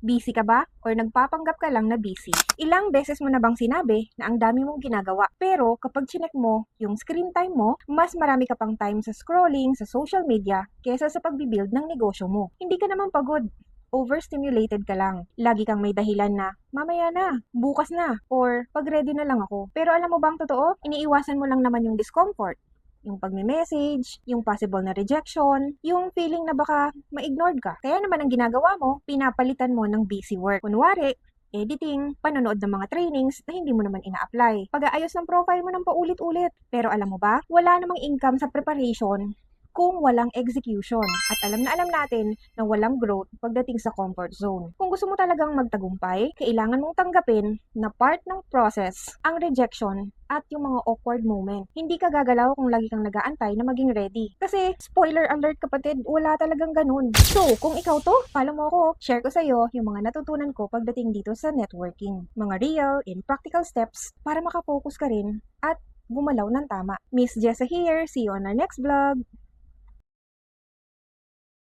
Busy ka ba? Or nagpapanggap ka lang na busy? Ilang beses mo na bang sinabi na ang dami mong ginagawa? Pero kapag chinek mo yung screen time mo, mas marami ka pang time sa scrolling, sa social media, kesa sa pagbibuild ng negosyo mo. Hindi ka naman pagod. Overstimulated ka lang. Lagi kang may dahilan na, mamaya na, bukas na, or pag-ready na lang ako. Pero alam mo bang totoo? Iniiwasan mo lang naman yung discomfort. Yung pagme-message, yung possible na rejection, yung feeling na baka ma-ignored ka. Kaya naman ang ginagawa mo, pinapalitan mo ng busy work. Kunwari, editing, panonood ng mga trainings na hindi mo naman ina-apply. Pag-aayos ng profile mo ng paulit-ulit. Pero alam mo ba, wala namang income sa preparation kung walang execution. At alam na alam natin na walang growth pagdating sa comfort zone. Kung gusto mo talagang magtagumpay, kailangan mong tanggapin na part ng process ang rejection at yung mga awkward moment. Hindi ka gagalaw kung lagi kang nag-aantay na maging ready. Kasi, spoiler alert kapatid, wala talagang ganun. So, kung ikaw to, follow mo ako. Share ko sa'yo yung mga natutunan ko pagdating dito sa networking. Mga real and practical steps para makafocus ka rin at gumalaw ng tama. Miss Jessa here. See you on our next vlog.